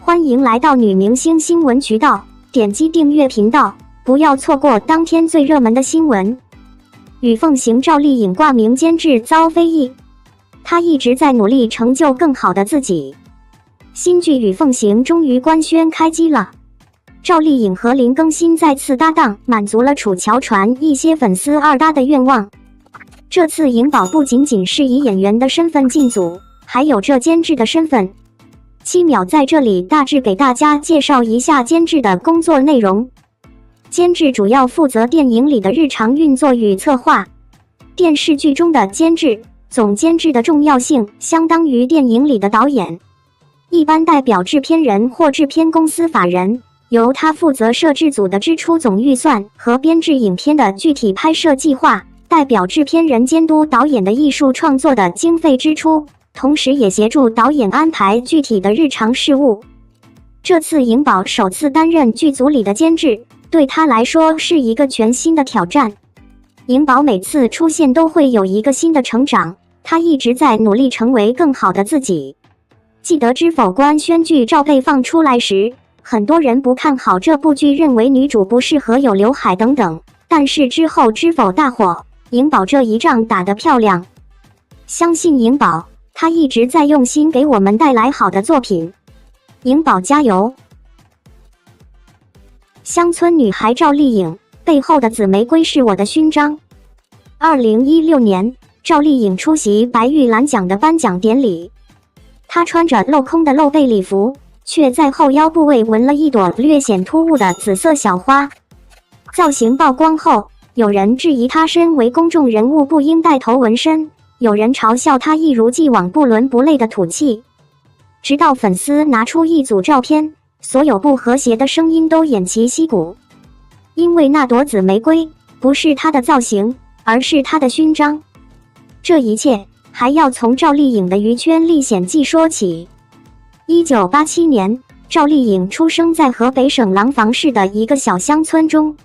欢迎来到女明星新闻渠道，点击订阅频道，不要错过当天最热门的新闻。与凤行赵丽颖挂名监制遭非议，她一直在努力成就更好的自己。新剧《与凤行》终于官宣开机了，赵丽颖和林更新再次搭档，满足了楚乔传一些粉丝二搭的愿望。这次颖宝不仅仅是以演员的身份进组，还有着监制的身份。7秒在这里大致给大家介绍一下监制的工作内容。监制主要负责电影里的日常运作与策划。电视剧中的监制，总监制的重要性相当于电影里的导演，一般代表制片人或制片公司法人，由他负责摄制组的支出总预算和编制影片的具体拍摄计划，代表制片人监督导演的艺术创作的经费支出，同时也协助导演安排具体的日常事务。这次颖宝首次担任剧组里的监制，对他来说是一个全新的挑战。颖宝每次出现都会有一个新的成长，他一直在努力成为更好的自己。记得《知否》官宣剧照被放出来时，很多人不看好这部剧，认为女主不适合有刘海等等，但是之后《知否》大火，颖宝这一仗打得漂亮。相信颖宝，他一直在用心给我们带来好的作品。颖宝加油！乡村女孩赵丽颖背后的紫玫瑰是我的勋章。2016年，赵丽颖出席白玉兰奖的颁奖典礼，她穿着镂空的露背礼服，却在后腰部位纹了一朵略显突兀的紫色小花。造型曝光后，有人质疑她身为公众人物不应带头纹身，有人嘲笑她一如既往不伦不类的土气。直到粉丝拿出一组照片，所有不和谐的声音都偃旗息鼓。因为那朵紫玫瑰不是她的造型，而是她的勋章。这一切还要从赵丽颖的娱圈历险记说起。1987年，赵丽颖出生在河北省廊坊市的一个小乡村中。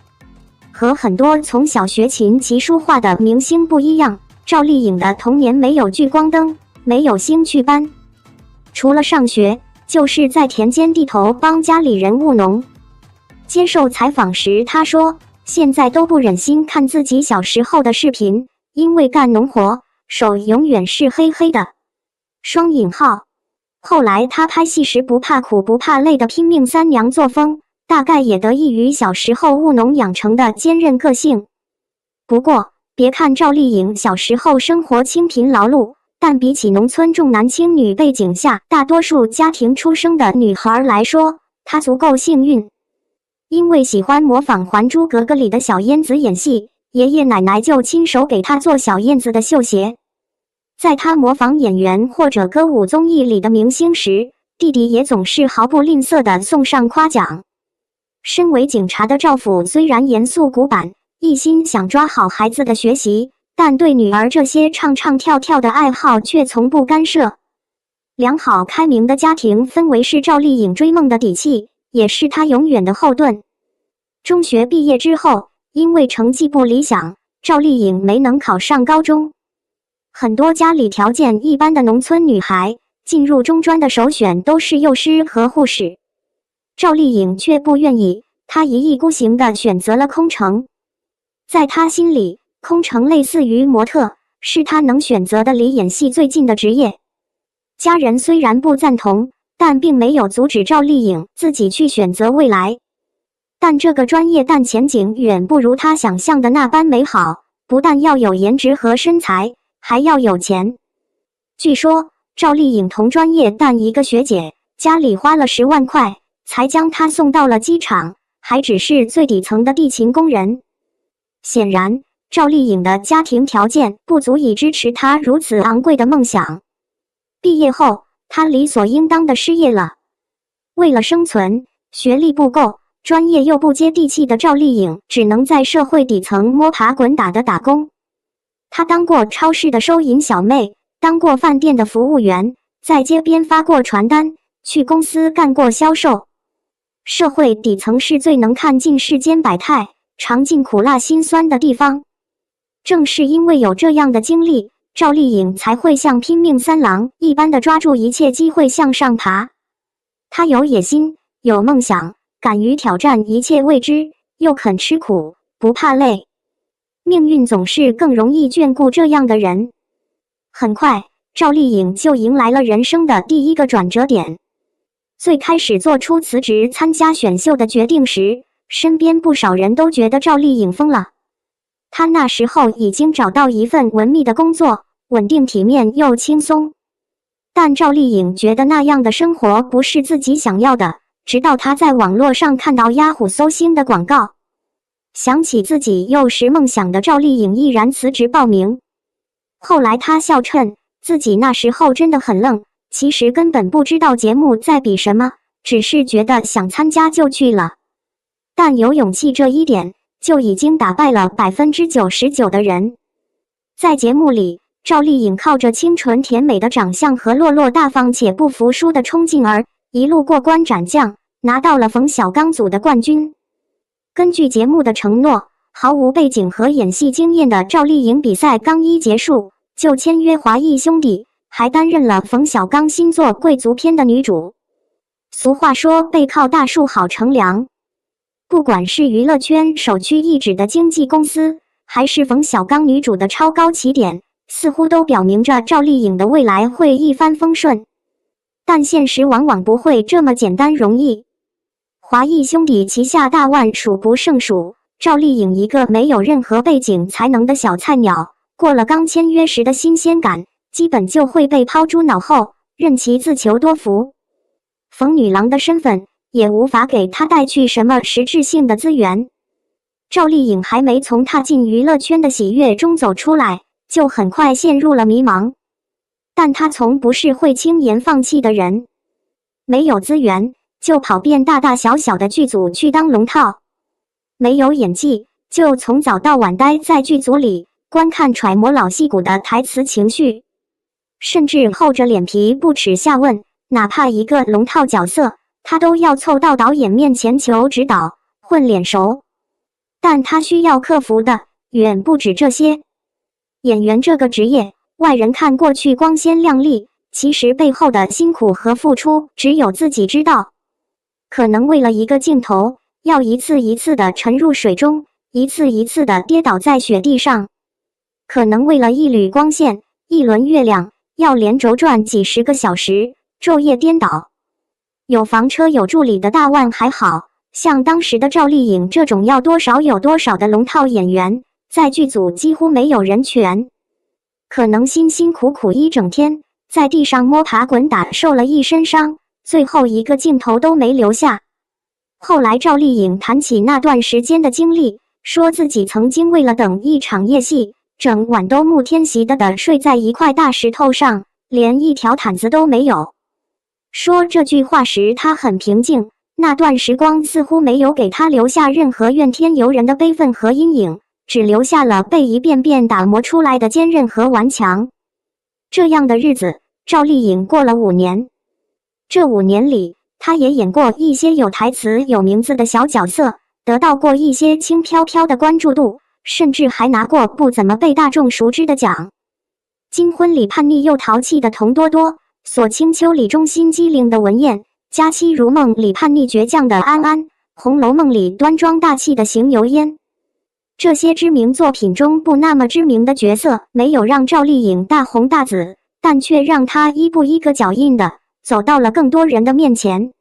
和很多从小学琴棋书画的明星不一样，赵丽颖的童年没有聚光灯，没有兴趣班，除了上学，就是在田间地头帮家里人务农。接受采访时，她说，现在都不忍心看自己小时候的视频，因为干农活，手永远是黑黑的。双引号。后来她拍戏时不怕苦不怕累的拼命三娘作风，大概也得益于小时候务农养成的坚韧个性。不过，别看赵丽颖小时候生活清贫劳碌，但比起农村重男轻女背景下大多数家庭出生的女孩来说，她足够幸运。因为喜欢模仿《还珠格格》里的小燕子演戏，爷爷奶奶就亲手给她做小燕子的绣鞋。在她模仿演员或者歌舞综艺里的明星时，弟弟也总是毫不吝啬地送上夸奖。身为警察的赵府虽然严肃古板，一心想抓好孩子的学习，但对女儿这些唱唱跳跳的爱好却从不干涉。良好开明的家庭氛围是赵丽颖追梦的底气，也是她永远的后盾。中学毕业之后，因为成绩不理想，赵丽颖没能考上高中。很多家里条件一般的农村女孩，进入中专的首选都是幼师和护士。赵丽颖却不愿意，她一意孤行地选择了空乘。在她心里，空乘类似于模特，是她能选择的离演戏最近的职业。家人虽然不赞同，但并没有阻止赵丽颖自己去选择未来。但这个专业前景远不如她想象的那般美好，不但要有颜值和身材，还要有钱。据说，赵丽颖同专业一个学姐，家里花了10万块，才将她送到了机场，还只是最底层的地勤工人。显然，赵丽颖的家庭条件不足以支持她如此昂贵的梦想。毕业后，她理所应当的失业了。为了生存，学历不够，专业又不接地气的赵丽颖只能在社会底层摸爬滚打的打工。她当过超市的收银小妹，当过饭店的服务员，在街边发过传单，去公司干过销售。社会底层是最能看尽世间百态，尝尽苦辣辛酸的地方。正是因为有这样的经历，赵丽颖才会像拼命三郎一般的抓住一切机会向上爬。她有野心，有梦想，敢于挑战一切未知，又肯吃苦，不怕累。命运总是更容易眷顾这样的人。很快，赵丽颖就迎来了人生的第一个转折点。最开始做出辞职参加选秀的决定时，身边不少人都觉得赵丽颖疯了。她那时候已经找到一份文秘的工作，稳定体面又轻松。但赵丽颖觉得那样的生活不是自己想要的，直到她在网络上看到雅虎搜星的广告，想起自己幼时梦想的赵丽颖毅然辞职报名。后来她笑称自己那时候真的很愣，其实根本不知道节目在比什么，只是觉得想参加就去了。但有勇气这一点就已经打败了99%的人。在节目里，赵丽颖靠着清纯甜美的长相和落落大方且不服输的冲劲儿，一路过关斩将，拿到了冯小刚组的冠军。根据节目的承诺，毫无背景和演戏经验的赵丽颖比赛刚一结束，就签约华谊兄弟，还担任了冯小刚新作《贵族篇》的女主。俗话说，背靠大树好乘凉。不管是娱乐圈首屈一指的经纪公司，还是冯小刚女主的超高起点，似乎都表明着赵丽颖的未来会一帆风顺。但现实往往不会这么简单容易。华谊兄弟旗下大腕数不胜数，赵丽颖一个没有任何背景才能的小菜鸟，过了刚签约时的新鲜感，基本就会被抛诸脑后，任其自求多福。冯女郎的身份也无法给她带去什么实质性的资源。赵丽颖还没从踏进娱乐圈的喜悦中走出来，就很快陷入了迷茫。但她从不是会轻言放弃的人，没有资源就跑遍大大小小的剧组去当龙套，没有演技就从早到晚待在剧组里，观看揣摩老戏骨的台词情绪，甚至厚着脸皮不耻下问，哪怕一个龙套角色，他都要凑到导演面前求指导，混脸熟。但他需要克服的远不止这些。演员这个职业，外人看过去光鲜亮丽，其实背后的辛苦和付出只有自己知道。可能为了一个镜头，要一次一次的沉入水中，一次一次的跌倒在雪地上；可能为了一缕光线，一轮月亮，要连轴转几十个小时，昼夜颠倒。有房车有助理的大腕还好，像当时的赵丽颖这种要多少有多少的龙套演员，在剧组几乎没有人权。可能辛辛苦苦一整天，在地上摸爬滚打，受了一身伤，最后一个镜头都没留下。后来赵丽颖谈起那段时间的经历，说自己曾经为了等一场夜戏，整晚都沐天席的睡在一块大石头上，连一条毯子都没有。说这句话时她很平静，那段时光似乎没有给她留下任何怨天尤人的悲愤和阴影，只留下了被一遍遍打磨出来的坚韧和顽强。这样的日子，赵丽颖过了5年。这5年里，她也演过一些有台词有名字的小角色，得到过一些轻飘飘的关注度，甚至还拿过不怎么被大众熟知的奖。金婚里叛逆又淘气的童多多，锁清秋里忠心机灵的文燕，佳期如梦里叛逆倔强的安安，红楼梦里端庄大气的邢岫烟。这些知名作品中不那么知名的角色，没有让赵丽颖大红大紫，但却让她一步一个脚印的走到了更多人的面前。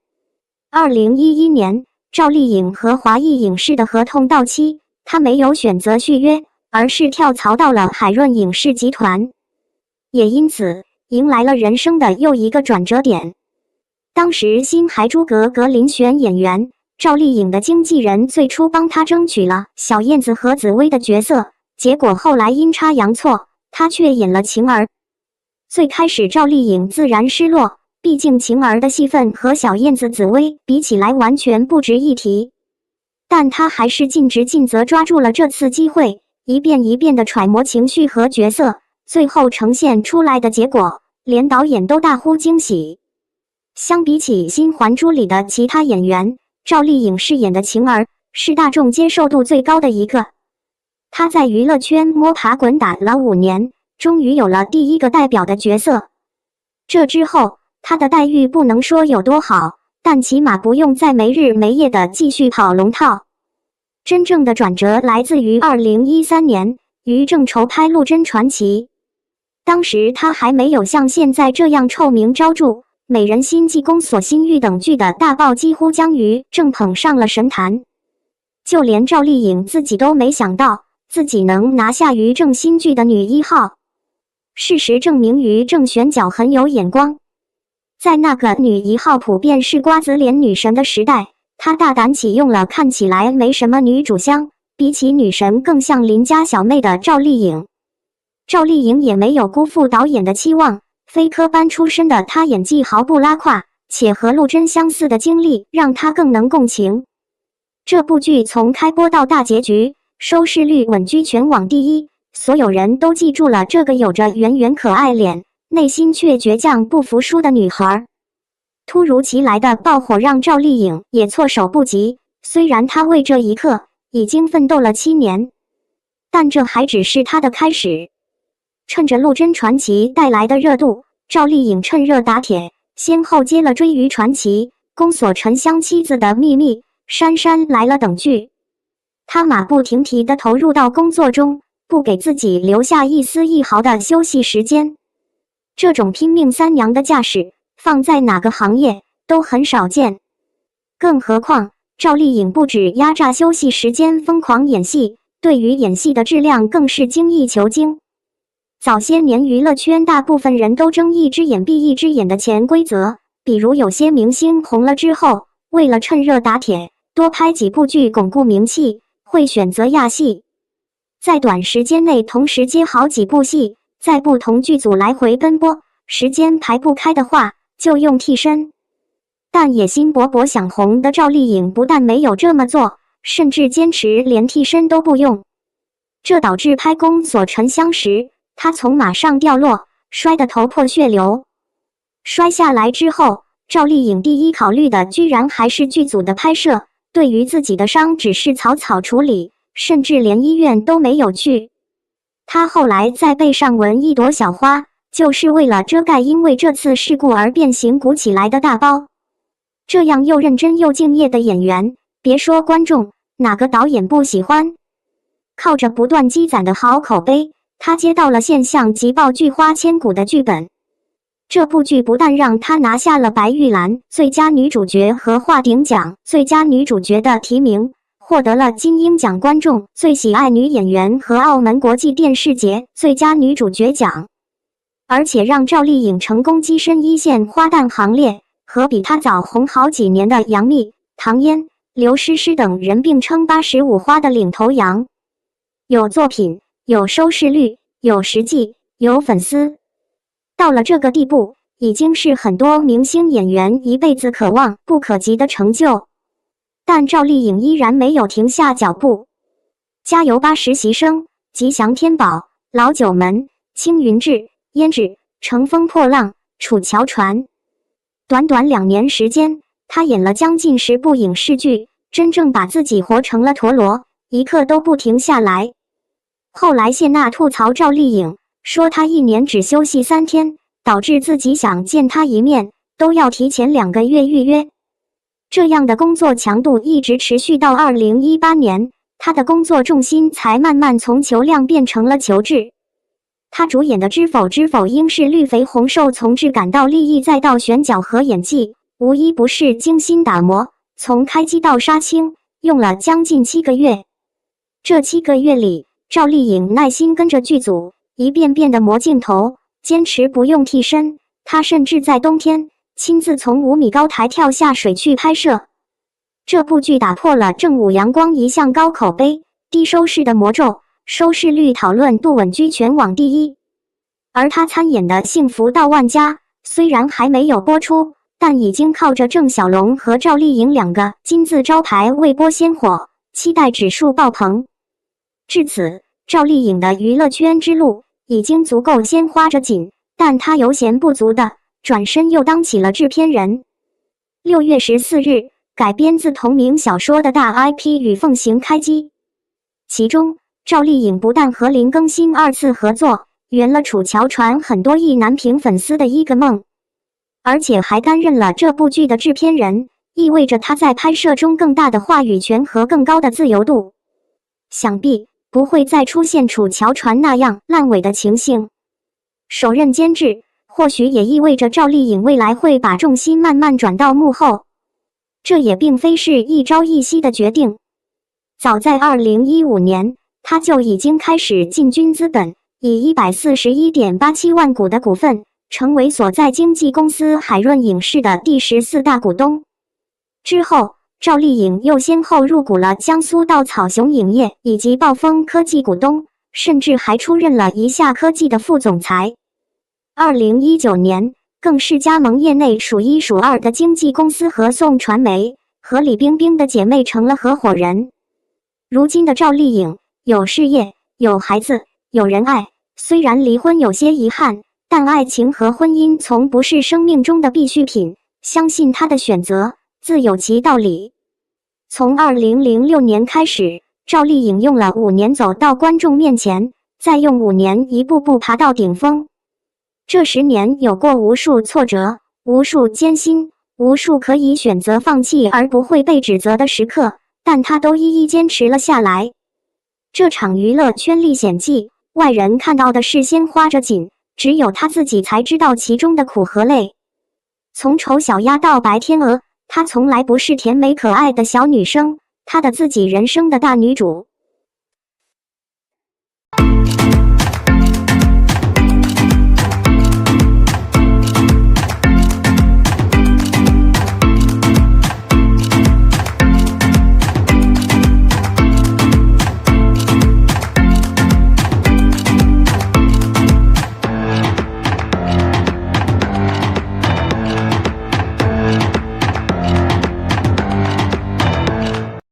2011年，赵丽颖和华谊影视的合同到期，她没有选择续约，而是跳槽到了海润影视集团，也因此迎来了人生的又一个转折点。当时新海诸葛格遴选演员，赵丽颖的经纪人最初帮她争取了小燕子和紫薇的角色，结果后来阴差阳错，她却演了晴儿。最开始赵丽颖自然失落，毕竟晴儿的戏份和小燕子紫薇比起来完全不值一提。但她还是尽职尽责抓住了这次机会，一遍一遍地揣摩情绪和角色，最后呈现出来的结果，连导演都大呼惊喜。相比起新还珠里的其他演员，赵丽颖饰演的晴儿是大众接受度最高的一个。她在娱乐圈摸爬滚打了5年，终于有了第一个代表的角色。这之后，她的待遇不能说有多好，但起码不用再没日没夜的继续跑龙套。真正的转折来自于2013年，于正筹拍《陆贞传奇》。当时他还没有像现在这样臭名昭著，美人心、济公锁心玉等剧的大爆几乎将于正捧上了神坛。就连赵丽颖自己都没想到自己能拿下于正新剧的女1号。事实证明于正选角很有眼光。在那个女1号普遍是瓜子脸女神的时代，她大胆启用了看起来没什么女主香，比起女神更像邻家小妹的赵丽颖。赵丽颖也没有辜负导演的期望，非科班出身的她演技毫不拉胯，且和陆贞相似的经历让她更能共情。这部剧从开播到大结局，收视率稳居全网第一，所有人都记住了这个有着圆圆可爱脸，内心却倔强不服输的女孩。突如其来的爆火让赵丽颖也措手不及，虽然她为这一刻已经奋斗了7年，但这还只是她的开始。趁着《陆贞传奇》带来的热度，赵丽颖趁热打铁，先后接了《追鱼传奇》、宫锁沉香妻子的秘密、姗姗来了等剧。她马不停蹄地投入到工作中，不给自己留下一丝一毫的休息时间。这种拼命三娘的架势，放在哪个行业都很少见。更何况，赵丽颖不止压榨休息时间疯狂演戏，对于演戏的质量更是精益求精。早些年娱乐圈大部分人都睁一只眼闭一只眼的潜规则，比如有些明星红了之后，为了趁热打铁，多拍几部剧巩固名气，会选择亚戏，在短时间内同时接好几部戏，在不同剧组来回奔波，时间排不开的话，就用替身。但野心勃勃想红的赵丽颖不但没有这么做，甚至坚持连替身都不用。这导致拍《宫锁沉香》时，她从马上掉落，摔得头破血流。摔下来之后，赵丽颖第一考虑的居然还是剧组的拍摄，对于自己的伤只是草草处理，甚至连医院都没有去。她后来在背上纹一朵小花，就是为了遮盖因为这次事故而变形鼓起来的大包。这样又认真又敬业的演员，别说观众，哪个导演不喜欢？靠着不断积攒的好口碑，她接到了现象级爆巨花千骨的剧本。这部剧不但让她拿下了白玉兰最佳女主角和华鼎奖最佳女主角的提名，获得了金鹰奖观众最喜爱女演员和澳门国际电视节最佳女主角奖，而且让赵丽颖成功跻身一线花旦行列，和比她早红好几年的杨幂、唐嫣、刘诗诗等人并称85花的领头羊。有作品，有收视率，有实际，有粉丝。到了这个地步，已经是很多明星演员一辈子可望不可及的成就。但赵丽颖依然没有停下脚步。加油吧实习生、吉祥天宝、老九门、青云志、胭脂、乘风破浪、楚乔传。短短2年时间，她演了将近10部影视剧，真正把自己活成了陀螺，一刻都不停下来。后来谢娜吐槽赵丽颖，说她1年只休息3天，导致自己想见她一面都要提前2个月预约。这样的工作强度一直持续到2018年，她的工作重心才慢慢从求量变成了求质。她主演的《知否知否》应是绿肥红瘦，从质感到立意再到选角和演技，无一不是精心打磨，从开机到杀青用了将近7个月。这7个月里，赵丽颖耐心跟着剧组一遍遍的磨镜头，坚持不用替身。她甚至在冬天亲自从5米高台跳下水去拍摄。这部剧打破了正午阳光一向高口碑、低收视的魔咒，收视率讨论度稳居全网第一。而她参演的《幸福到万家》虽然还没有播出，但已经靠着郑晓龙和赵丽颖2个金字招牌未播先火，期待指数爆棚。至此，赵丽颖的娱乐圈之路已经足够鲜花着锦，但她犹嫌不足的，转身又当起了制片人。6月14日，改编自同名小说的大 IP 与凤行开机，其中赵丽颖不但和林更新2次合作，圆了楚乔传很多意难平粉丝的一个梦，而且还担任了这部剧的制片人，意味着她在拍摄中更大的话语权和更高的自由度。想必不会再出现楚乔传那样烂尾的情形。首任监制或许也意味着赵丽颖未来会把重心慢慢转到幕后，这也并非是一朝一夕的决定。早在2015年，她就已经开始进军资本，以141.87万股的股份，成为所在经纪公司海润影视的第14大股东。之后，赵丽颖又先后入股了江苏稻草熊影业以及暴风科技股东，甚至还出任了一夏科技的副总裁。2019年，更是加盟业内数一数二的经纪公司合颂传媒，和李冰冰的姐妹成了合伙人。如今的赵丽颖有事业，有孩子，有人爱，虽然离婚有些遗憾，但爱情和婚姻从不是生命中的必需品，相信她的选择自有其道理。从2006年开始，赵丽颖用了5年走到观众面前，再用5年一步步爬到顶峰。这10年有过无数挫折，无数艰辛，无数可以选择放弃而不会被指责的时刻，但她都一一坚持了下来。这场娱乐圈历险记，外人看到的是鲜花着锦，只有她自己才知道其中的苦和累。从丑小鸭到白天鹅，她从来不是甜美可爱的小女生，她的自己人生的大女主。